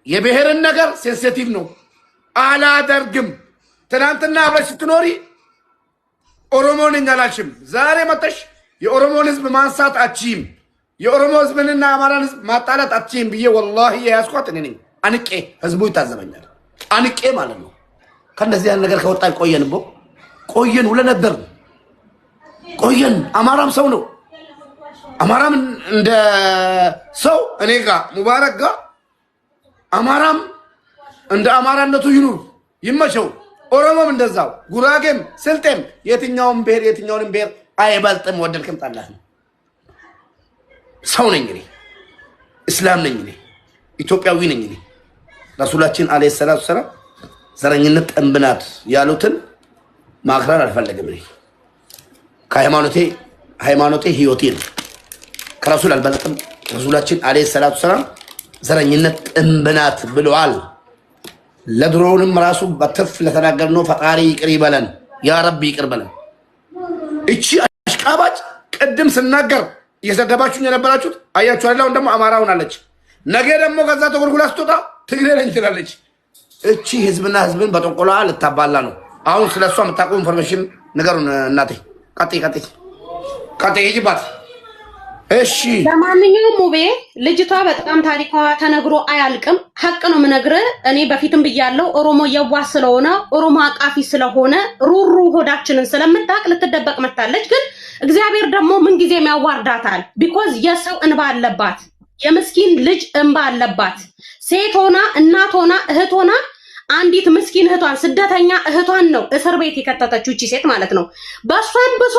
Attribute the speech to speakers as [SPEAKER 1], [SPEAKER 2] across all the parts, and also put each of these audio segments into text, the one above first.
[SPEAKER 1] የብሔርን ነገር ሴንሲቲቭ ነው አላደርግም። ትናንትና አብረሽ ስትኖሪ ኦሮሞን እንጋላሽም ዛሬ መጥተሽ የኦሮሞን ህዝብ ማንሳት አትችይም። የኦሮሞ ህዝብንና አማራን ህዝብ ማጣላት አትችይም ብዬ ወላሂ ያስኳት እኔ ነኝ። አንቄ ህዝቡ ይታዘበኛል። አንቄ ማለት ነው። ከነዚህ ያን ነገር ከወጣን ቆየን ውለ ነበር ቆየን። አማራም ሰው ነው። አማራም እንደ ሰው እኔ ጋር ሙባረክ ጋር አማራም እንደ አማራነቱ ይኑር ይመቸው። ኦሮሞም እንደዛው ጉራጌም ስልጤም የትኛውንም ብሔር አይበልጥም። ወደድክም ጠላህ ሰው ነኝ እኔ፣ እስላም ነኝ እኔ፣ ኢትዮጵያዊ ነኝ እኔ። ረሱላችን አለይሂ ሰላቱ ሰላም ዘረኝነት ጠንብናት ያሉትን ማክራር አልፈለግም እኔ። ሃይማኖቴ ህይወቴ ነው። ከረሱል አልበልጥም። ረሱላችን አለይሂ ሰላቱ ሰላም ዘረኝነት ጠንብናት ብለዋል። ለድሮውንም ራሱ በትፍ ለተናገርነው ፈጣሪ ይቅር ይበለን፣ ያ ረቢ ይቅር በለን። እቺ አሽቃባጭ ቅድም ስናገር እየሰደባችሁኝ የነበራችሁት አያችሁ አይደል? አሁን ደግሞ አማራውን አለች። ነገ ደግሞ ከዛ ተጎልጉላ ስትወጣ ትግሬ ነኝ ትላለች። እቺ ህዝብና ህዝብን በጠንቆላ ልታባላ ነው። አሁን ስለሷ የምታውቁ ኢንፎርሜሽን ንገሩን። እናቴ ቀጤ ሂጂባት። እሺ
[SPEAKER 2] ለማንኛውም ሙቤ ልጅቷ በጣም ታሪኳ ተነግሮ አያልቅም። ሀቅ ነው የምነግርህ። እኔ በፊትም ብያለሁ፣ ኦሮሞ የዋህ ስለሆነ ኦሮሞ አቃፊ ስለሆነ ሩሩ ሆዳችንን ስለምታውቅ ልትደበቅ መታለች። ግን እግዚአብሔር ደግሞ ምንጊዜም ያዋርዳታል። ቢኮዝ የሰው እንባ አለባት፣ የምስኪን ልጅ እንባ አለባት። ሴት ሆና እናት ሆና እህት ሆና አንዲት ምስኪን እህቷን ስደተኛ እህቷን ነው እስር ቤት የከተተችው እቺ ሴት ማለት ነው። በሷን ብሶ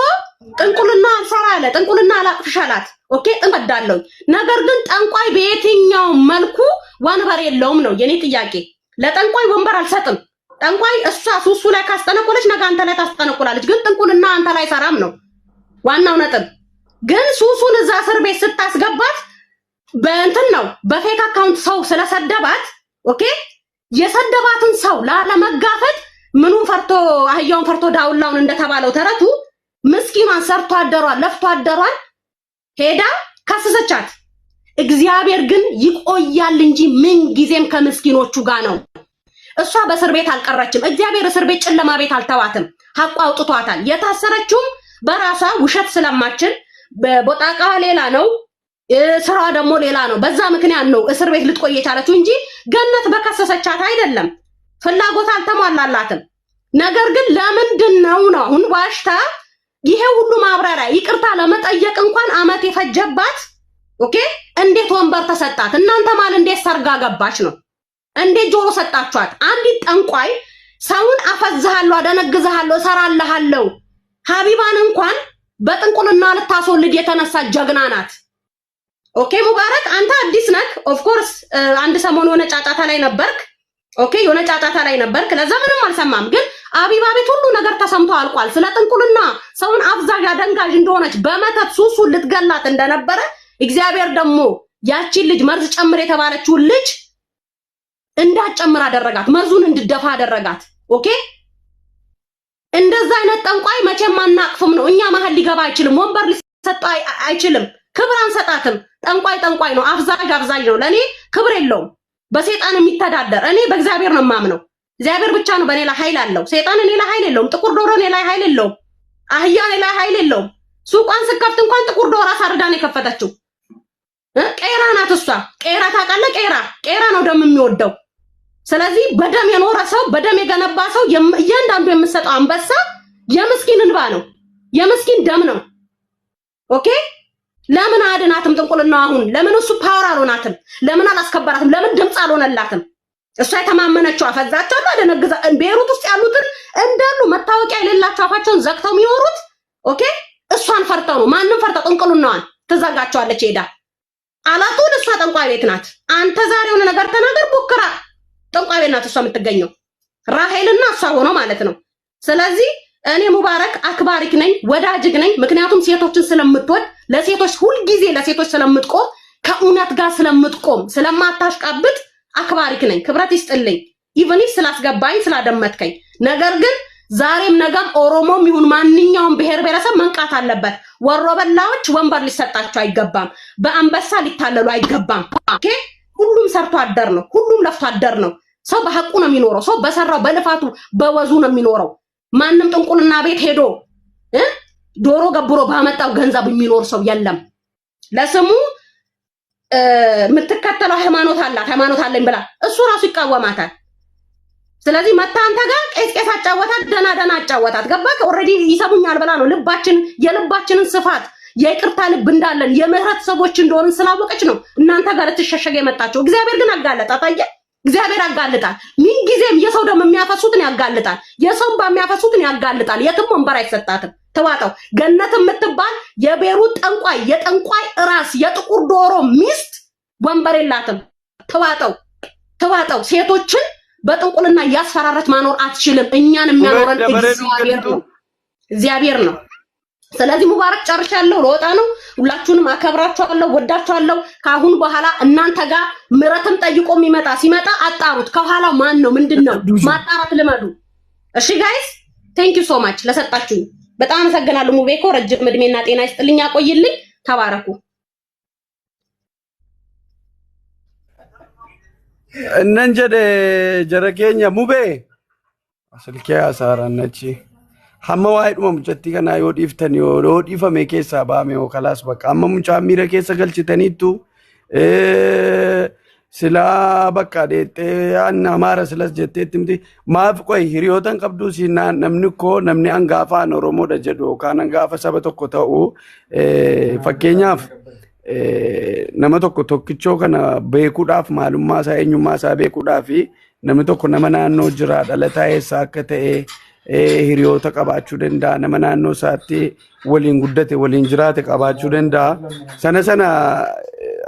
[SPEAKER 2] ጥንቁልና አልሰራ አለ፣ ጥንቁልና አላቅፍሻላት። ኦኬ እንቀዳለው። ነገር ግን ጠንቋይ በየትኛው መልኩ ወንበር የለውም ነው የኔ ጥያቄ። ለጠንቋይ ወንበር አልሰጥም። ጠንቋይ እሷ ሱሱ ላይ ካስጠነቆለች ነገ አንተ ላይ ታስጠነቆላለች። ግን ጥንቁልና አንተ ላይ ሰራም ነው ዋናው ነጥብ። ግን ሱሱን እዛ እስር ቤት ስታስገባት በእንትን ነው በፌክ አካውንት ሰው ስለሰደባት ኦኬ የሰደባትን ሰው ላለመጋፈጥ ምኑን ፈርቶ አህያውን ፈርቶ ዳውላውን እንደተባለው ተረቱ ምስኪኗን ሰርቶ አደሯን ለፍቶ አደሯን ሄዳ ከሰሰቻት። እግዚአብሔር ግን ይቆያል እንጂ ምን ጊዜም ከምስኪኖቹ ጋር ነው። እሷ በእስር ቤት አልቀረችም። እግዚአብሔር እስር ቤት ጨለማ ቤት አልተዋትም። ሐቋ አውጥቷታል። የታሰረችውም በራሷ ውሸት ስለማችል በቦጣቃ ሌላ ነው ስራዋ ደግሞ ሌላ ነው። በዛ ምክንያት ነው እስር ቤት ልትቆይ የቻለችው እንጂ ገነት በከሰሰቻት አይደለም። ፍላጎት አልተሟላላትም። ነገር ግን ለምንድን ነው አሁን ዋሽታ ይሄ ሁሉ ማብራሪያ ይቅርታ ለመጠየቅ እንኳን አመት የፈጀባት? ኦኬ እንዴት ወንበር ተሰጣት? እናንተ ማለት እንዴት ሰርጋ ገባች ነው? እንዴት ጆሮ ሰጣችኋት? አንዲት ጠንቋይ ሰውን አፈዝሃለሁ፣ አደነግዝሃለሁ፣ እሰራልሃለሁ ሀቢባን እንኳን በጥንቁልና ልታስወልድ የተነሳ ጀግና ናት። ኦኬ ሙባረክ አንተ አዲስ ነህ። ኦፍ ኮርስ አንድ ሰሞን የሆነ ጫጫታ ላይ ነበርክ። ኦኬ የሆነ ጫጫታ ላይ ነበርክ። ለዛ ምንም አልሰማም። ግን አቢባ ቤት ሁሉ ነገር ተሰምቶ አልቋል። ስለ ጥንቁልና ሰውን አፍዛዥ አደንጋዥ እንደሆነች በመተት ሱሱን ልትገላት እንደነበረ እግዚአብሔር ደግሞ ያቺን ልጅ መርዝ ጨምር የተባለችውን ልጅ እንዳትጨምር አደረጋት። መርዙን እንድደፋ አደረጋት። ኦኬ እንደዛ አይነት ጠንቋይ መቼም አናቅፍም ነው። እኛ መሀል ሊገባ አይችልም። ወንበር ሊሰጥ አይችልም። ክብር አንሰጣትም። ጠንቋይ ነው። አፍዛዥ ነው። ለኔ ክብር የለውም። በሰይጣን የሚተዳደር እኔ በእግዚአብሔር ነው የማምነው። እግዚአብሔር ብቻ ነው በኔ ላይ ኃይል አለው። ሰይጣን እኔ ላይ ኃይል የለውም። ጥቁር ዶሮ እኔ ላይ ኃይል የለውም። አህያ እኔ ላይ ኃይል የለውም። ሱቋን ስከፍት እንኳን ጥቁር ዶሮ አሳርዳን የከፈተችው ቄራ ናት እሷ። ቄራ ታውቃለህ? ቄራ ነው ደም የሚወደው። ስለዚህ በደም የኖረ ሰው በደም የገነባ ሰው እያንዳንዱ የምሰጠው አንበሳ የምስኪን እንባ ነው፣ የምስኪን ደም ነው። ኦኬ ለምን አድናትም? ጥንቁልና አሁን ለምን እሱ ፓወር አልሆናትም? ለምን አላስከበራትም? ለምን ድምጽ አልሆነላትም? እሷ የተማመነችው አፈዛቸውና ለነግዛ ቤሩት ውስጥ ያሉትን እንዳሉ መታወቂያ የሌላቸው አፋቸውን ዘግተው የሚኖሩት ኦኬ እሷን ፈርተው ነው። ማንንም ፈርተው ጥንቁልናዋን ትዘጋቸዋለች ሄዳ። አላጡን እሷ ጠንቋይ ቤት ናት። አንተ ዛሬ የሆነ ነገር ተናገር ቡክራ ጠንቋይ ቤት ናት እሷ የምትገኘው፣ ራሄልና እሷ ሆኖ ማለት ነው። ስለዚህ እኔ ሙባረክ አክባሪክ ነኝ፣ ወዳጅክ ነኝ። ምክንያቱም ሴቶችን ስለምትወድ ለሴቶች ሁልጊዜ ለሴቶች ስለምትቆም ከእውነት ጋር ስለምትቆም ስለማታሽቃብጥ አክባሪክ ነኝ። ክብረት ይስጥልኝ ኢቭን ስላስገባኝ ስላደመጥከኝ። ነገር ግን ዛሬም ነገም ኦሮሞም ይሁን ማንኛውም ብሔር ብሔረሰብ መንቃት አለበት። ወሮበላዎች ወንበር ሊሰጣቸው አይገባም። በአንበሳ ሊታለሉ አይገባም። ኦኬ ሁሉም ሰርቶ አደር ነው። ሁሉም ለፍቶ አደር ነው። ሰው በሐቁ ነው የሚኖረው። ሰው በሰራው በልፋቱ በወዙ ነው የሚኖረው። ማንም ጥንቁልና ቤት ሄዶ ዶሮ ገብሮ ባመጣው ገንዘብ የሚኖር ሰው የለም። ለስሙ የምትከተለው ሃይማኖት አለኝ ብላ እሱ ራሱ ይቃወማታል። ስለዚህ መታ አንተ ጋር ቄስ አጫወታት፣ ደና አጫወታት። ገባክ? ኦሬዲ ይሰሙኛል ብላ ነው የልባችንን ስፋት የይቅርታ ልብ እንዳለን የምህረት ሰዎች እንደሆንን ስላወቀች ነው እናንተ ጋር ልትሸሸግ የመጣቸው። እግዚአብሔር ግን አጋለጣት። አየህ፣ እግዚአብሔር ያጋልጣል። ምን ጊዜም የሰው ደም የሚያፈሱትን ያጋልጣል፣ የሰውን በሚያፈሱትን ያጋልጣል። የትም ወንበር አይሰጣትም። ተዋጣው ገነት የምትባል የቤሩት ጠንቋይ የጠንቋይ ራስ የጥቁር ዶሮ ሚስት ወንበር የላትም። ተዋጣው ሴቶችን በጥንቁልና ያስፈራረች ማኖር አትችልም። እኛን የሚያኖረን እግዚአብሔር ነው። ስለዚህ ሙባረክ ጨርሻለሁ፣ ልወጣ ነው። ሁላችሁንም አከብራችኋለሁ፣ ወዳችኋለሁ። ካሁን በኋላ እናንተ ጋር ምረትም ጠይቆ ሲመጣ አጣሩት። ከኋላው ማን ነው ምንድነው ማጣራት ልመዱ። እሺ ጋይስ ቴንክ ዩ ሶ ማች ለሰጣችሁኝ በጣም አመሰግናለሁ። ሙቤኮ ረጅም እድሜና ጤና ይስጥልኝ፣ ያቆይልኝ። ተባረኩ።
[SPEAKER 3] እነንጀደ ጀረኬኛ ሙቤ አስልኪያ ሳራነቺ ሐመዋይ ዱም ጀቲ ከና ዮዲፍተን ዮዲፈ ሜኬሳ ባሜው ከላስ በቃ አመሙጫ ሚረ ኬሰ ገልጭተኒቱ ስላ በቃ ዴቴ አና ማረ ስለስ ጀቴትምቲ ማፍ ቆይ ሂሪዮተን ቀብዱ ሲና ነምንኮ ነምኒ አንጋፋ ኦሮሞ ደጀዶ ካን አንጋፋ ሰበተኮ ተኡ ፈኬኛፍ nama tokko tokkichoo kana beekuudhaaf maalummaa isaa eenyummaa isaa beekuudhaaf namni tokko nama naannoo jira dhalataa eessa akka ta'e hiriyoota qabaachuu danda'a. Nama naannoo isaatti waliin guddate waliin jiraate qabaachuu danda'a. Sana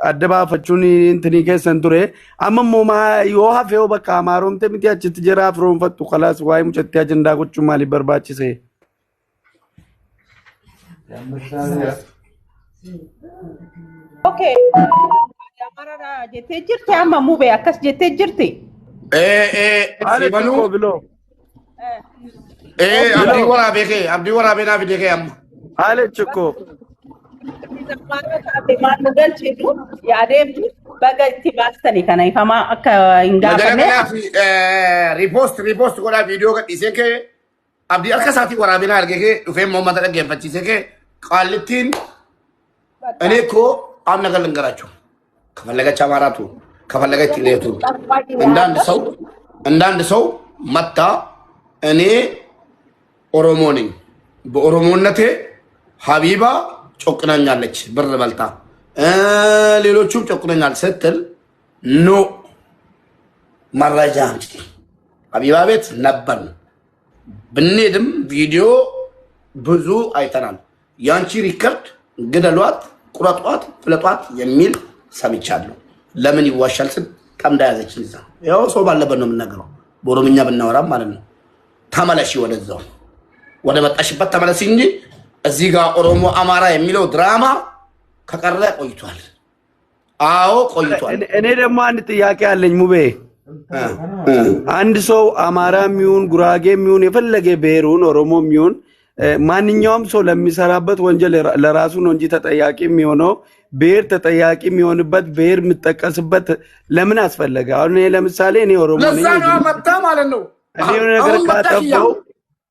[SPEAKER 3] adda baafachuun intini keessan ture. Amma immoo yoo hafe yoo bakka amaaromte miti achitti jira firoonfattu kalaas waa'ee mucatti ajandaa gochuun maaliif barbaachise?
[SPEAKER 4] Okay. Amara jette jirti amma mube akkas jette jirti.
[SPEAKER 3] Sibanu bilo.
[SPEAKER 1] abdi warabe na fide amma.
[SPEAKER 3] Ale chukko.
[SPEAKER 4] Maal galchitu yaademtu baga itti baastani kana ifama akka hingaafne.
[SPEAKER 1] Repost godha video gadhiise ke abdi harka isaati warabe na argee ke dhufee Muhammad dhaggeeffachiise ke qaallitiin እኔ እኮ አሁን ነገር ልንገራችሁ ከፈለገች አማራቱ ከፈለገች ትግሬቱ እንዳንድ ሰው መጣ እኔ ኦሮሞ ነኝ በኦሮሞነቴ ሀቢባ ጮቅናኛለች ብር በልታ ሌሎቹም ጮቅናኛል ስትል ኖ መረጃ አንቺ ሀቢባ ቤት ነበር ብንሄድም ቪዲዮ ብዙ አይተናል ያንቺ ሪከርድ ገደሏት ቁራጧት ፍለጧት የሚል ሰምቻለሁ። ለምን ይዋሻል ስል ቀምዳ ያዘች ይዛ ያው ሰው ባለበት ነው የምናገረው በኦሮምኛ ብናወራም ማለት ነው። ተመለሺ ወደዛው ወደ መጣሽበት ተመለሺ እንጂ እዚህ ጋር ኦሮሞ አማራ የሚለው ድራማ ከቀረ ቆይቷል። አዎ ቆይቷል።
[SPEAKER 3] እኔ ደግሞ አንድ ጥያቄ አለኝ ሙቤ። አንድ ሰው አማራም ይሁን ጉራጌም ይሁን የፈለገ ብሔሩን ኦሮሞም ይሁን ማንኛውም ሰው ለሚሰራበት ወንጀል ለራሱ ነው እንጂ ተጠያቂ የሚሆነው ብሔር ተጠያቂ የሚሆንበት ብሔር የምትጠቀስበት ለምን አስፈለገ? አሁን ለምሳሌ እኔ ኦሮሞ ነኝ
[SPEAKER 1] ለዛና መጣ ማለት ነው።
[SPEAKER 3] እኔ ነገር ካጠፋው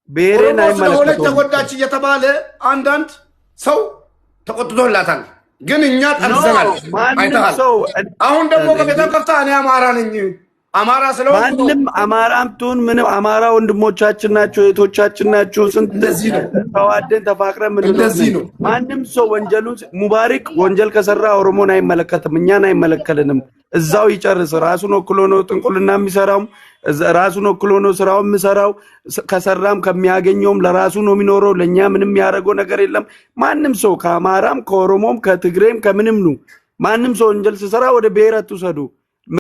[SPEAKER 3] ብሔርን አይመለከተውም።
[SPEAKER 1] ተጎዳች እየተባለ አንዳንድ ሰው ተቆጥቶላታል። ግን እኛ ጠርዘናል አይተሃል። አሁን ደግሞ ከቤተም ከፍታ እኔ አማራ ነኝ አማራ ስለሆነ
[SPEAKER 3] ማንንም አማራም ትሁን ምንም አማራ ወንድሞቻችን ናቸው እህቶቻችን ናቸው። ስንት ተዋደን ተፋቅረን ምን ነው ማንም ሰው ወንጀሉን ሙባረክ ወንጀል ከሰራ ኦሮሞን አይመለከትም እኛን አይመለከልንም። እዛው ይጨርስ። ራሱን ወክሎ ነው ጥንቁልና የሚሰራው ራሱን ወክሎ ነው ስራው የሚሰራው። ከሰራም ከሚያገኘውም ለራሱ ነው የሚኖረው። ለኛ ምንም ያደረገው ነገር የለም። ማንም ሰው ከአማራም ከኦሮሞም ከትግሬም ከምንም ነው ማንም ሰው ወንጀል ሲሰራ ወደ ብሔር አትውሰዱ።